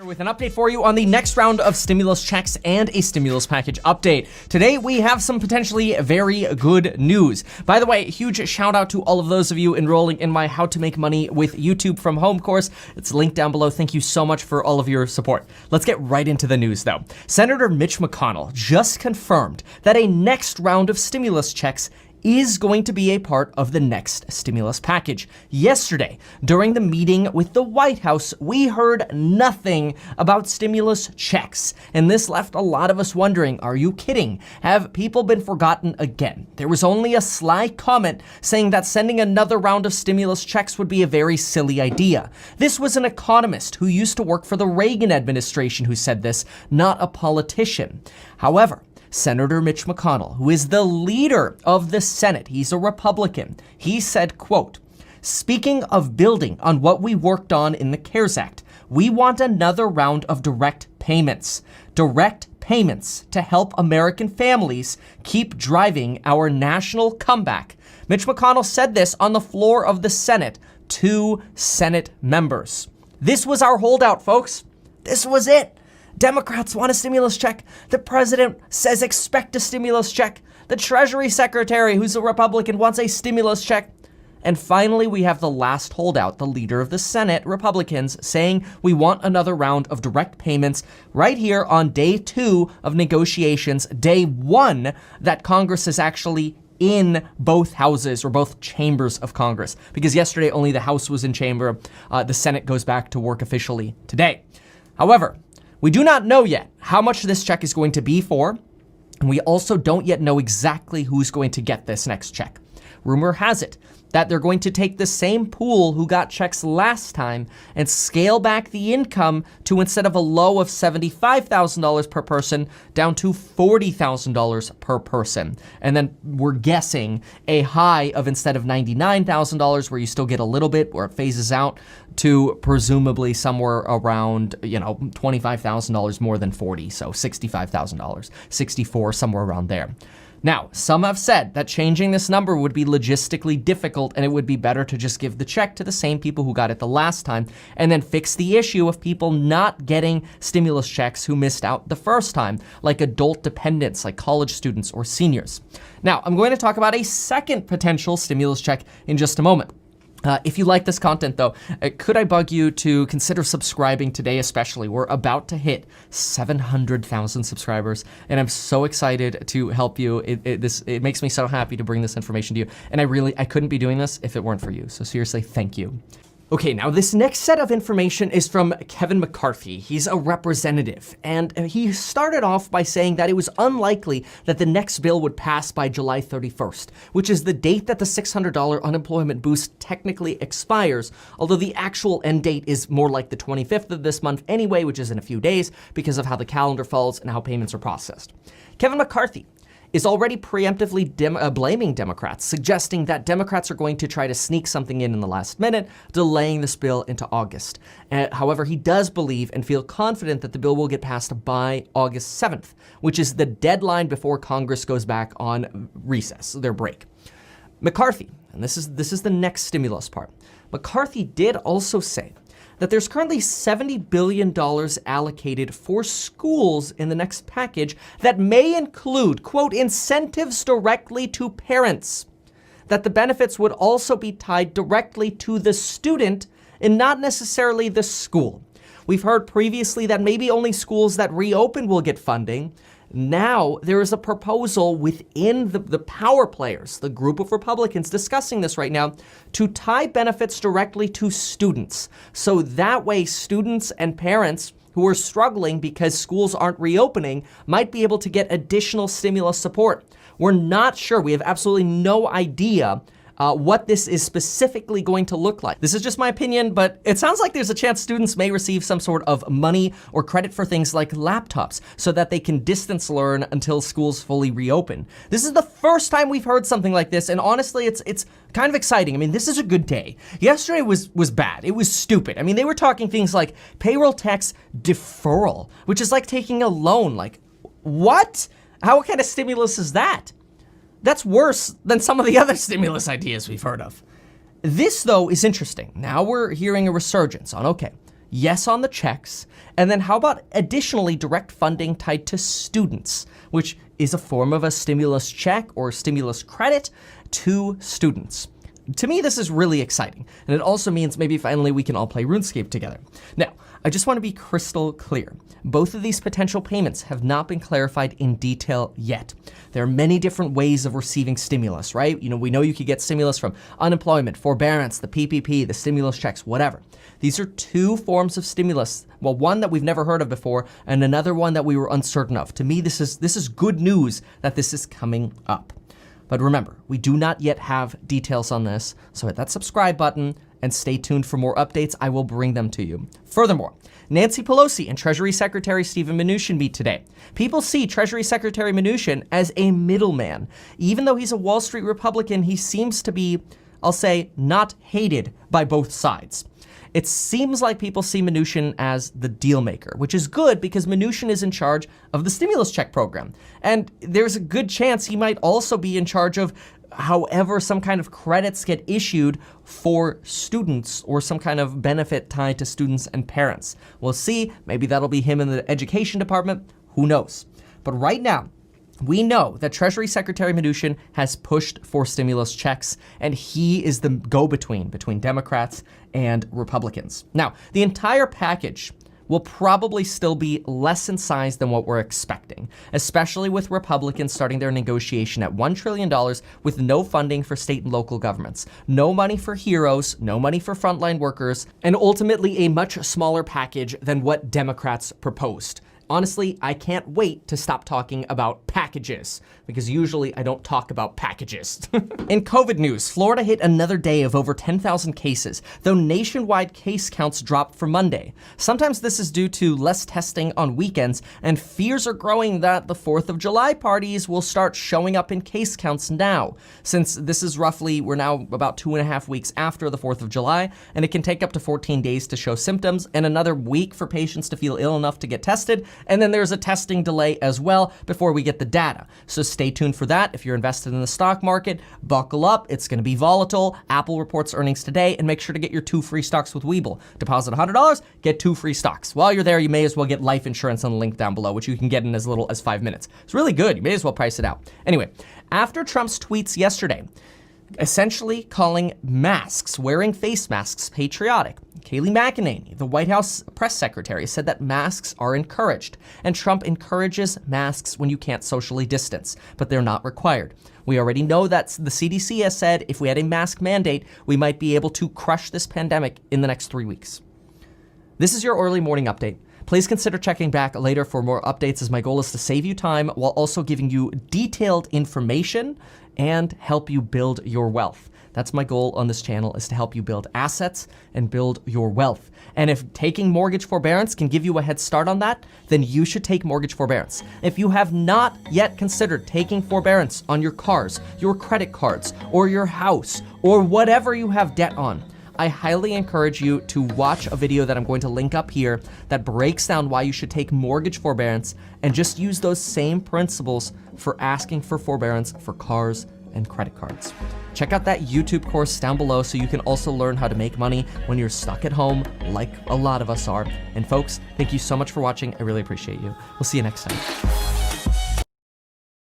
With an update for you on the next round of stimulus checks and a stimulus package update. Today, we have some potentially very good news. By the way, huge shout out to all of those of you enrolling in my How to Make Money with YouTube from Home course. It's linked down below. Thank you so much for all of your support. Let's get right into the news though. Senator Mitch McConnell just confirmed that a next round of stimulus checks is going to be a part of the next stimulus package. Yesterday, during the meeting with the White House, we heard nothing about stimulus checks. And this left a lot of us wondering, are you kidding? Have people been forgotten again? There was only a sly comment saying that sending another round of stimulus checks would be a very silly idea. This was an economist who used to work for the Reagan administration who said this, not a politician. However, Senator Mitch McConnell, who is the leader of the Senate, he's a Republican, he said, quote, "Speaking of building on what we worked on in the CARES Act, we want another round of direct payments. Direct payments to help American families keep driving our national comeback." Mitch McConnell said this on the floor of the Senate to Senate members. This was our holdout, folks. This was it. Democrats want a stimulus check. The president says expect a stimulus check. The Treasury Secretary, who's a Republican, wants a stimulus check. And finally, we have the last holdout, the leader of the Senate, Republicans, saying we want another round of direct payments right here on day 2 of negotiations, day 1 that Congress is actually in both houses or both chambers of Congress. Because yesterday only the House was in chamber. The Senate goes back to work officially today. However, we do not know yet how much this check is going to be for, and we also don't yet know exactly who's going to get this next check. Rumor has it that they're going to take the same pool who got checks last time and scale back the income to, instead of a low of $75,000 per person, down to $40,000 per person. And then we're guessing a high of, instead of $99,000, where you still get a little bit, where it phases out, to presumably somewhere around, $25,000 more than 40, so $65,000, 64, somewhere around there. Now, some have said that changing this number would be logistically difficult and it would be better to just give the check to the same people who got it the last time and then fix the issue of people not getting stimulus checks who missed out the first time, like adult dependents, like college students or seniors. Now, I'm going to talk about a second potential stimulus check in just a moment. If you like this content though, could I bug you to consider subscribing today especially? We're about to hit 700,000 subscribers and I'm so excited to help you. It makes me so happy to bring this information to you. And I couldn't be doing this if it weren't for you. So seriously, thank you. Okay, now this next set of information is from Kevin McCarthy. He's a representative, and he started off by saying that it was unlikely that the next bill would pass by July 31st, which is the date that the $600 unemployment boost technically expires, although the actual end date is more like the 25th of this month anyway, which is in a few days because of how the calendar falls and how payments are processed. Kevin McCarthy is already preemptively blaming Democrats, suggesting that Democrats are going to try to sneak something in the last minute, delaying this bill into August. However, he does believe and feel confident that the bill will get passed by August 7th, which is the deadline before Congress goes back on recess, their break. McCarthy, and this is the next stimulus part, McCarthy did also say that there's currently $70 billion allocated for schools in the next package that may include, quote, incentives directly to parents, that the benefits would also be tied directly to the student and not necessarily the school. We've heard previously that maybe only schools that reopen will get funding. Now, there is a proposal within the power players, the group of Republicans discussing this right now, to tie benefits directly to students. So that way, students and parents who are struggling because schools aren't reopening might be able to get additional stimulus support. We're not sure. We have absolutely no idea what this is specifically going to look like. This is just my opinion, but it sounds like there's a chance students may receive some sort of money or credit for things like laptops so that they can distance learn until schools fully reopen. This is the first time we've heard something like this, and honestly, it's kind of exciting. I mean, this is a good day. Yesterday was bad. It was stupid. I mean, they were talking things like payroll tax deferral, which is like taking a loan. Like, what? What kind of stimulus is that? That's worse than some of the other stimulus ideas we've heard of. This, though, is interesting. Now we're hearing a resurgence on, okay, Yes on the checks, and then how about additionally direct funding tied to students, which is a form of a stimulus check or stimulus credit to students. To me, this is really exciting, and it also means maybe finally we can all play RuneScape together. Now, I just want to be crystal clear. Both of these potential payments have not been clarified in detail yet. There are many different ways of receiving stimulus, right? We know you could get stimulus from unemployment, forbearance, the PPP, the stimulus checks, whatever. These are two forms of stimulus. Well, one that we've never heard of before, and another one that we were uncertain of. To me, this is good news that this is coming up. But remember, we do not yet have details on this, so hit that subscribe button and stay tuned for more updates. I will bring them to you. Furthermore, Nancy Pelosi and Treasury Secretary Steven Mnuchin meet today. People see Treasury Secretary Mnuchin as a middleman. Even though he's a Wall Street Republican, he seems to be, I'll say, not hated by both sides. It seems like people see Mnuchin as the deal maker, which is good because Mnuchin is in charge of the stimulus check program. And there's a good chance he might also be in charge of however some kind of credits get issued for students or some kind of benefit tied to students and parents. We'll see. Maybe that'll be him in the education department. Who knows? But right now, we know that Treasury Secretary Mnuchin has pushed for stimulus checks, and he is the go-between between Democrats and Republicans. Now, the entire package will probably still be less in size than what we're expecting, especially with Republicans starting their negotiation at $1 trillion with no funding for state and local governments, no money for heroes, no money for frontline workers, and ultimately a much smaller package than what Democrats proposed. Honestly, I can't wait to stop talking about packages, because usually I don't talk about packages. In COVID news, Florida hit another day of over 10,000 cases, though nationwide case counts dropped for Monday. Sometimes this is due to less testing on weekends, and fears are growing that the 4th of July parties will start showing up in case counts now. Since this is we're now about 2.5 weeks after the 4th of July, and it can take up to 14 days to show symptoms, and another week for patients to feel ill enough to get tested. And then there's a testing delay as well before we get the data. So stay tuned for that. If you're invested in the stock market, buckle up. It's going to be volatile. Apple reports earnings today, and make sure to get your 2 free stocks with Webull. Deposit $100, get 2 free stocks. While you're there, you may as well get life insurance on the link down below, which you can get in as little as 5 minutes. It's really good. You may as well price it out. Anyway, after Trump's tweets yesterday, essentially calling masks, wearing face masks, patriotic, Kayleigh McEnany, the White House press secretary, said that masks are encouraged, and Trump encourages masks when you can't socially distance, but they're not required. We already know that the CDC has said if we had a mask mandate, we might be able to crush this pandemic in the next 3 weeks. This is your early morning update. Please consider checking back later for more updates, as my goal is to save you time while also giving you detailed information and help you build your wealth. That's my goal on this channel, is to help you build assets and build your wealth. And if taking mortgage forbearance can give you a head start on that, then you should take mortgage forbearance. If you have not yet considered taking forbearance on your cars, your credit cards, or your house, or whatever you have debt on, I highly encourage you to watch a video that I'm going to link up here that breaks down why you should take mortgage forbearance, and just use those same principles for asking for forbearance for cars and credit cards. Check out that YouTube course down below so you can also learn how to make money when you're stuck at home, like a lot of us are. And folks, thank you so much for watching. I really appreciate you. We'll see you next time.